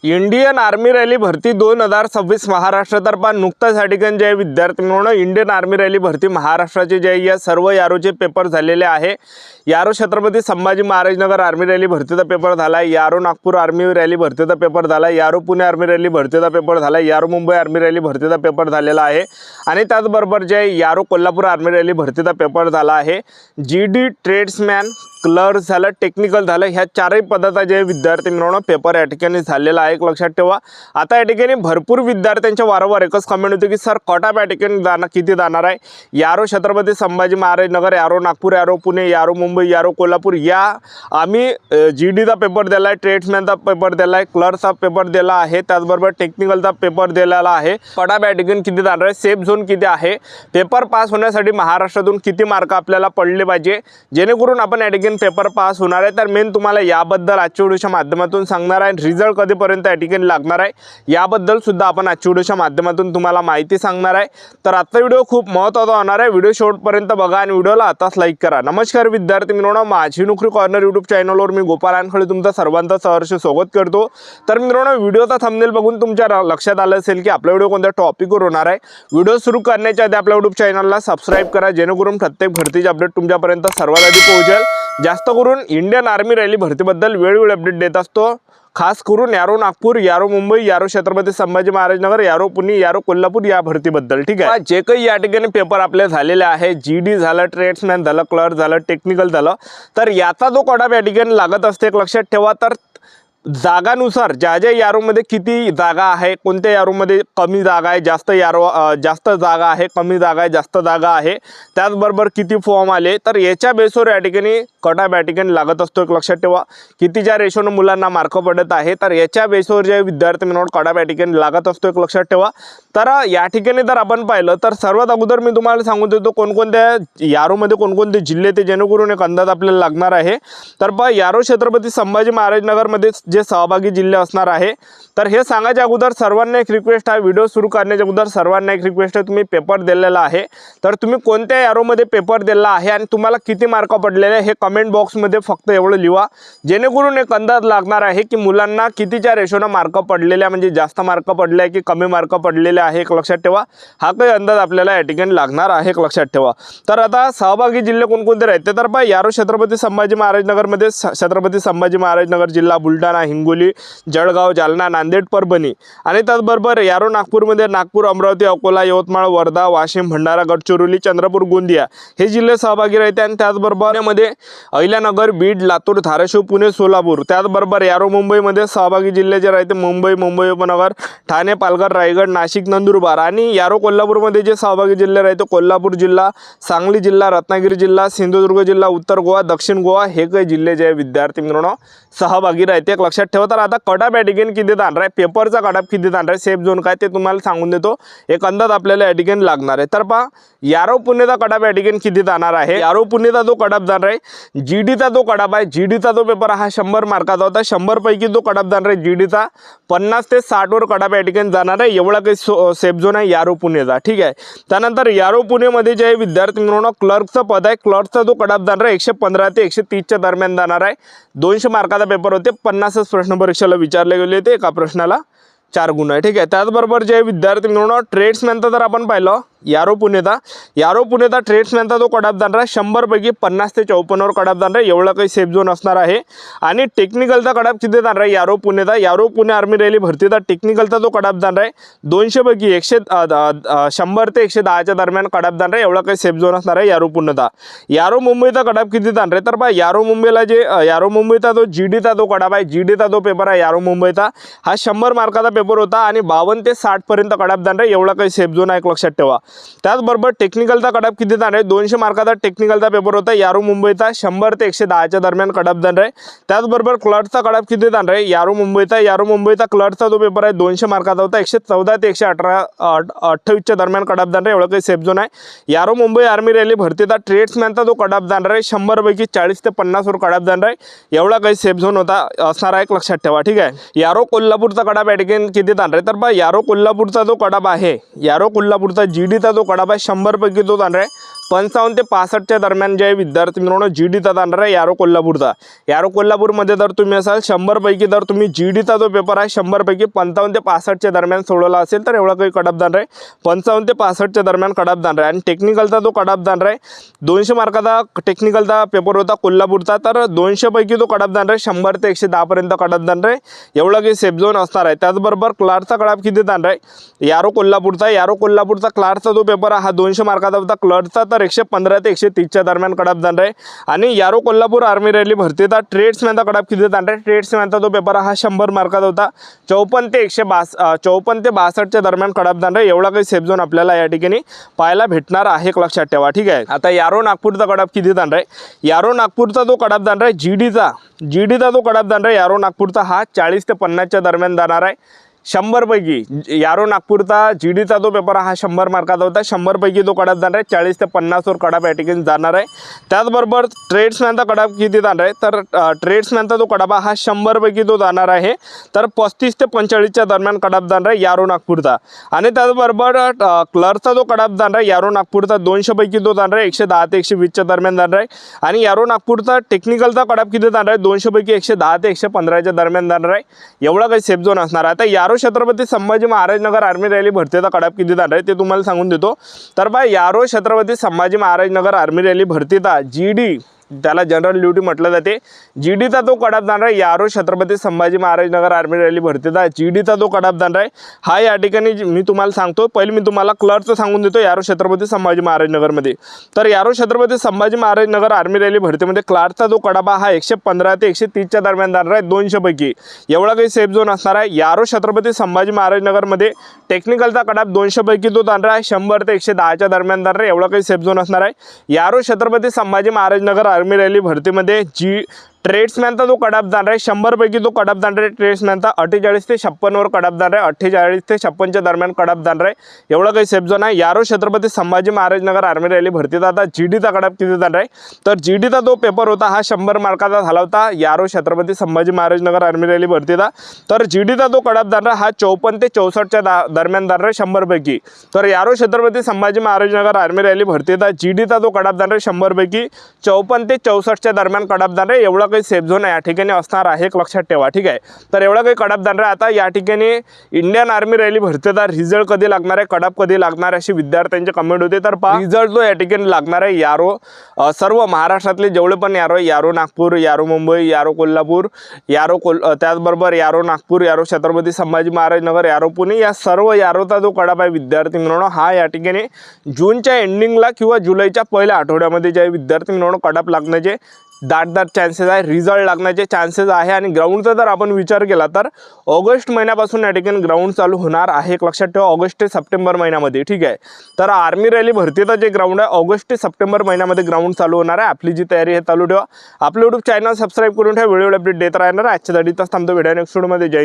Indian army rally भरती 2026 महाराष्ट्रातर्फे नुकताच या ठिकाणी जे विद्यार्थी मिळून इंडियन आर्मी रॅली भरती महाराष्ट्राचे जे या सर्व यारोचे पेपर झालेले आहे। यारो छत्रपती संभाजी महाराज नगर आर्मी रॅली भरतीचा पेपर झाला, यारो नागपूर आर्मी रॅली भरतीचा पेपर झाला, यारो पुणे आर्मी रॅली भरतीचा पेपर झाला, यारो मुंबई आर्मी रॅली भरतीचा पेपर झालेला आहे आणि त्याचबरोबर जे यारो कोल्हापूर आर्मी रॅली भरतीचा पेपर झाला आहे। जीडी ट्रेड्समॅन क्लर्क झालं, टेक्निकल झालं, ह्या चारही पदाचा जे विद्यार्थी मिळवणं पेपर या ठिकाणी झालेला आहे। एक लक्षात ठेवा, आता या ठिकाणी भरपूर विद्यार्थ्यांच्या वारंवार एकच कमेंट होती की सर कट-ऑफ या ठिकाणी किती जाणार आहे। यारो छत्रपती संभाजी महाराज नगर, यारो नागपूर, यारो पुणे, यारो मुंबई, यारो कोल्हापूर या आम्ही जीडीचा पेपर दिला आहे, ट्रेड्समॅनचा पेपर दिला आहे, क्लर्कचा पेपर दिला आहे, त्याचबरोबर टेक्निकलचा पेपर दिलेला आहे। कट-ऑफ या ठिकाणी किती जाणार आहे, सेफ झोन किती आहे, पेपर पास होण्यासाठी महाराष्ट्रातून किती मार्क आपल्याला पडले पाहिजे जेणेकरून आपण या ठिकाणी पेपर पास होणार आहे। तर मेन तुम्हाला याबद्दल आजच्या व्हिडिओच्या माध्यमातून सांगणार आहे। रिझल्ट कधीपर्यंत या ठिकाणी लागणार आहे याबद्दल सुद्धा आपण आजच्या व्हिडिओच्या माध्यमातून तुम्हाला माहिती सांगणार आहे। तर आजचा व्हिडिओ खूप महत्त्वाचा होणार आहे, व्हिडिओ शेवटपर्यंत बघा आणि व्हिडिओला आताच लाईक करा। नमस्कार विद्यार्थी मित्रांनो, माझी नोकरी कॉर्नर यूट्यूब चॅनलवर मी गोपाल आणखळे तुमचं सर्वांचं सहर्ष स्वागत करतो। तर मित्रांनो, व्हिडिओचा थंबनेल बघून तुमच्या लक्षात आलं असेल की आपला व्हिडिओ कोणत्या टॉपिकवर होणार आहे। व्हिडिओ सुरू करण्याच्या आधी आपल्या यूट्यूब चॅनलला सबस्क्राइब करा जेणेकरून प्रत्येक भरतीचे अपडेट तुमच्यापर्यंत सर्वात आधी पोहोचेल। जास्त करून इंडियन आर्मी रॅली भरतीबद्दल वेळोवेळी अपडेट देत असतो, खास करून यारो नागपूर, यारो मुंबई, यारो छत्रपती संभाजी महाराज नगर, यारो पुणे, यारो कोल्हापूर या भरतीबद्दल। ठीक आहे, जे काही या ठिकाणी पेपर आपले झालेले आहे, जीडी झालं, ट्रेड्समॅन झालं, क्लर्क झालं, टेक्निकल झालं, तर याचा जो कट-ऑफ या ठिकाणी लागत असते एक लक्षात ठेवा। तर जागानुसार ज्या ज्या यारोमध्ये किती जागा आहे, कोणत्या यारोमध्ये कमी जागा आहे, जास्त जागा आहे, कमी जागा आहे, जास्त जागा आहे, त्याचबरोबर किती फॉर्म आले, तर याच्या बेसवर या ठिकाणी कट-ऑफ या ठिकाणी लागत असतो। एक लक्षात ठेवा, कितीच्या रेशोने मुलांना मार्क पडत आहे, तर याच्या बेसवर जे विद्यार्थी मिळून कट-ऑफ या ठिकाणी लागत असतो। एक लक्षात ठेवा। तर या ठिकाणी जर आपण पाहिलं तर सर्वात अगोदर मी तुम्हाला सांगून देतो कोणकोणत्या यारोमध्ये कोणकोणते जिल्हे ते जेणेकरून एक अंदाज आपल्याला लागणार आहे। तर यारो छत्रपती संभाजी महाराज नगरमध्ये जे सहभागी जिल्हे असणार आहे, तर हे सांगायच्या अगोदर सर्वांना एक रिक्वेस्ट आहे, व्हिडिओ सुरू करण्याच्या अगोदर सर्वांना एक रिक्वेस्ट आहे, तुम्ही पेपर दिलेला आहे तर तुम्ही कोणत्या यारोमध्ये पेपर दिला आहे आणि तुम्हाला किती मार्क पडलेले हे कमेंट बॉक्समध्ये फक्त एवढं लिहा जेणेकरून एक अंदाज लागणार आहे की मुलांना कितीच्या रेशोने मार्क पडलेले, म्हणजे जास्त मार्क पडले आहे की कमी मार्क पडलेले आहे। एक लक्षात ठेवा, हा काही अंदाज आपल्याला या ठिकाणी लागणार आहे। एक लक्षात ठेवा। तर आता सहभागी जिल्हे कोणकोणते राहते, तर यारो छत्रपती संभाजी महाराज नगरमध्ये छत्रपती संभाजी महाराज नगर जिल्हा बुलढाणा, हिंगोली, जळगाव, जालना, नांदेड, परभणी आणि त्याचबरोबर यारो नागपूरमध्ये नागपूर, अमरावती, अकोला, यवतमाळ, वर्धा, वाशिम, भंडारा, गडचिरोली, चंद्रपूर, गोंदिया हे जिल्हे सहभागी राहते आणि त्याचबरोबर यामध्ये अहिल्यानगर, बीड, लातूर, धाराशिव, पुणे, सोलापूर, त्याचबरोबर यारो मुंबईमध्ये सहभागी जिल्हे जे राहते मुंबई, मुंबई उपनगर, ठाणे, पालघर, रायगड, नाशिक, नंदुरबार आणि यारो कोल्हापूरमध्ये जे सहभागी जिल्हे राहते कोल्हापूर जिल्हा, सांगली जिल्हा, रत्नागिरी जिल्हा, सिंधुदुर्ग जिल्हा, उत्तर गोवा, दक्षिण गोवा हे काही जिल्हे जे विद्यार्थी मित्रांनो सहभागी राहते। एक लक्षात ठेवा। तर आता कट-ऑफ या ठिकाणी किती जाणार आहे, पेपरचा कट-ऑफ किती जाणार आहे, सेफ झोन काय ते तुम्हाला सांगून देतो, एक अंदाज आपल्याला या ठिकाणी लागणार आहे। तर यारो पुणेचा कट-ऑफ या ठिकाणी किती जाणार आहे, यारो पुणेचा जो कट-ऑफ जाणार आहे, जीडीचा जो कट-ऑफ आहे, जीडीचा जो पेपर हा 100 मार्काचा होता, 100 पैकी जो कट-ऑफ जाणार आहे जीडीचा 50 ते 60 वर कट-ऑफ या ठिकाणी जाणार आहे। एवढा काही सेफ झोन आहे यारो पुणेचा। ठीक आहे, त्यानंतर यारो पुणेमध्ये जे विद्यार्थी मित्रांनो क्लर्कचं पद आहे, क्लर्कचा जो कट-ऑफ जाणार आहे 115 ते 130च्या दरम्यान जाणार आहे। 200 मार्काचा पेपर होते, 50 प्रश्न परीक्षेला विचारले गेले होते, एका प्रश्नाला 4 गुण आहे। ठीक आहे, त्याचबरोबर जे विद्यार्थी मित्रांनो ट्रेड्समॅनचा जर आपण पाहिलं यारो पुणेचा ट्रेड्समॅनचा जो कट-ऑफ जाणार आहे 100 पैकी 50 ते 54 वर कट-ऑफ जाणार आहे, एवढा काही सेफ झोन असणार आहे। आणि टेक्निकलचा कट-ऑफ किती जाणार आहे यारो पुणेचा, यारो पुणे आर्मी रॅली भरतीचा टेक्निकलचा जो कट-ऑफ जाणार आहे 200 पैकी 100 ते 110च्या दरम्यान कट-ऑफ जाणार आहे, एवढा काही सेफ झोन असणार आहे यारो पुणेचा। यारो मुंबईचा कट-ऑफ किती जाणार आहे, तर यारो मुंबईचा जो जीडीचा जो कट-ऑफ आहे, जीडीचा जो पेपर आहे यारो मुंबईचा हा 100 मार्काचा पेपर होता आणि 52 ते 60 पर्यंत कट-ऑफ जाणार आहे, एवढा काही सेफ झोन आहे। एक लक्षात ठेवा। त्याचबरोबर टेक्निकलचा कट-ऑफ किती जाणार आहे, 200 मार्काचा टेक्निकलचा पेपर होता यारो मुंबईचा, 100 ते 110च्या दरम्यान कट-ऑफ जाणार आहे। त्याचबरोबर क्लर्कचा कट-ऑफ किती जाणार आहे यारो मुंबईचा क्लर्कचा जो पेपर आहे 200 मार्काचा होता, 114 ते 128च्या दरम्यान कट-ऑफ जाणार आहे, एवढा काही सेफ झोन आहे। यारो मुंबई आर्मी रॅली भरतीचा ट्रेड्समॅनचा जो कट-ऑफ जाणार आहे 100 पैकी 40 ते 50 वर कट-ऑफ जाणार आहे, एवढा काही सेफ झोन होता असणार आहे। एक लक्षात ठेवा। ठीक आहे, यारो कोल्हापूरचा कट-ऑफ या ठिकाणी किती जाणार आहे, तर यारो कोल्हापूरचा जो कट-ऑफ आहे, यारो कोल्हापूरचा जीडीचा जो कट-ऑफ आहे 100 पैकी जो जाणार आहे 55 ते 65च्या दरम्यान जे आहे विद्यार्थी मित्रांनो GDचा जाणार आहे यारो कोल्हापूरचा। यारो कोल्हापूरमध्ये जर तुम्ही असाल 100 पैकी जर तुम्ही GDचा जो पेपर आहे 100 पैकी 55 ते 65च्या दरम्यान सोडवला असेल तर एवढा काही कटअप जाणार आहे, 55 ते 65च्या दरम्यान कटअप जाणार आहे। आणि टेक्निकलचा जो कटअप जाणार आहे 200 मार्काचा टेक्निकलचा पेपर होता कोल्हापूरचा, तर 200 पैकी तो कटअप जाणार आहे 100 ते 110 पर्यंत कटअप जाणार आहे, एवढा काही सेफ झोन असणार आहे। त्याचबरोबर क्लार्कचा कटअप किती जाणार आहे यारो कोल्हापूरचा क्लार्कचा जो पेपर हा 200 मार्काचा होता क्लर्कचा, तर 115 ते 130च्या दरम्यान कटअप जाणार आहे। आणि यारो कोल्हापूर आर्मी रॅली भरतीचा ट्रेड्समॅनचा कटअप किती जाणार आहे, ट्रेड्समॅनचा जो पेपर हा 100 मार्काचा होता 54 ते 62च्या दरम्यान कटअप जाणार आहे, एवढा काही सेफ झोन आपल्याला या ठिकाणी पाहायला भेटणार आहे, लक्षात ठेवा। ठीक आहे, आता यारो नागपूरचा कटअप किती जाणार आहे, यारो नागपूरचा जो कटअप जाणार आहे जीडीचा जो कटअप जाणार आहे यारो नागपूरचा हा 40 ते 50च्या दरम्यान जाणार आहे। 100 पैकी यारो नागपूरचा GDचा जो पेपर हा 100 मार्काचा होता, 100 पैकी तो कटअप जाणार आहे 40 ते 50वर कटअप या ठिकाणी जाणार आहे। त्याचबरोबर ट्रेड्समॅनचा कटअप किती जाणार आहे, तर ट्रेड्समॅनचा जो कटअप हा 100 पैकी तो जाणार आहे, तर 35 ते 45च्या दरम्यान कटअप जाणार आहे यारो नागपूरचा। आणि त्याचबरोबर क्लर्कचा जो कटअप जाणार आहे यारो नागपूरचा 200 पैकी तो जाणार आहे 110 ते 120च्या दरम्यान जाणार आहे। आणि यारो नागपूरचा टेक्निकलचा कटअप किती जाणार आहे 200 पैकी 110 ते 115च्या दरम्यान जाणार आहे, एवढा काही सेफ झोन असणार आहे। आता यारो छत्रपती संभाजी महाराजनगर आर्मी रॅली भरतीचा कटअप किती जाणार आहे ते तुम्हाला सांगून देतो। तर बा यारो छत्रपती संभाजी महाराजनगर आर्मी रॅली भरतीचा GD त्याला जनरल ड्युटी म्हटलं जाते, GDचा जो कटअप जाणार आहे यारो छत्रपती संभाजी महाराजनगर आर्मी रॅली भरतीचा GDचा जो कटअप जाणार आहे हा या ठिकाणी मी तुम्हाला सांगतो। पहिले मी तुम्हाला क्लर्कचं सांगून देतो यारो छत्रपती संभाजी महाराजनगरमध्ये। तर यारो छत्रपती संभाजी महाराजनगर आर्मी रॅली भरतीमध्ये क्लर्कचा जो कटअप हा 115 ते 130च्या दरम्यान जाणार आहे 200 पैकी, एवढा काही सेफ झोन असणार आहे। यारो छत्रपती संभाजी महाराजनगरमध्ये टेक्निकलचा कटअप 200 पैकी तो जाणार आहे 100 ते 110च्या दरम्यान जाणार आहे, एवढा काही सेफ झोन असणार आहे। यारो छत्रपती संभाजी महाराजनगर आर्मी रॅली भरतीमध्ये ट्रेड्समॅनचा जो कटअप जाणार आहे 100 पैकी तो कटअप जाणार आहे ट्रेड्समॅनचा 48 ते 56वर कटअप जाणार आहे, 48 ते 56च्या दरम्यान कटअप जाणार आहे, एवढा काही सेफ झोन आहे। यारो छत्रपती संभाजी महाराजनगर आर्मी रॅली भरतीचा आता GDचा कटअप किती जाणार आहे, तर GDचा जो पेपर होता हा 100 मार्काचा झाला होता यारो छत्रपती संभाजी महाराजनगर आर्मी रॅली भरतीचा, तर GDचा जो कटअप जाणार हा 54 ते 64च्या दरम्यान जाणार आहे 100 पैकी। तर यारो छत्रपती संभाजी महाराजनगर आर्मी रॅली भरतीचा GDचा जो कटअप जाणार आहे 100 पैकी 54 ते 64च्या दरम्यान कटअप जाणार आहे, एवढा काही सेफ झोन या ठिकाणी असणार आहे, लक्षात ठेवा। ठीक आहे, तर एवढा काही कटअप जाणार आहे। आता या ठिकाणी इंडियन आर्मी रॅली भरतीचा रिझल्ट कधी लागणार आहे, कटअप कधी लागणार आहे अशी विद्यार्थ्यांचे कमेंट होते। तर रिझल्ट जो या ठिकाणी लागणार आहे यारो सर्व महाराष्ट्रातले जेवढे पण यारो नागपूर, यारो मुंबई, यारो कोल्हापूर, त्याचबरोबर यारो नागपूर, यारो छत्रपती संभाजी महाराजनगर, यारो पुणे, या सर्व यारोचा जो कटअप आहे विद्यार्थी मित्रांनो हा या ठिकाणी जूनच्या एंडिंगला किंवा जुलैच्या पहिल्या आठवड्यामध्ये जे विद्यार्थी मित्रांनो कटअप लागण्याचे दाट चान्सेस आहे, रिझल्ट लागण्याचे चान्सेस आहे। आणि ग्राउंडचा जर आपण विचार केला तर ऑगस्ट महिन्यापासून या ठिकाणी ग्राउंड चालू होणार आहे, लक्षात ठेवा, ऑगस्ट ते सप्टेंबर महिन्यामध्ये। ठीक आहे, तर आर्मी रॅली भरतीचा जे ग्राउंड आहे ऑगस्ट ते सप्टेंबर महिन्यामध्ये ग्राउंड चालू होणार आहे। आपली जी तयारी आहे चालू ठेवा, आपलं YouTube चॅनल सबस्क्राईब करून ठेवा, व्हिडिओ अपडेट देत राहणार। आजच्या साठी थांबतो, व्हिडिओ नेक्स्ट व्हिडिओमध्ये जय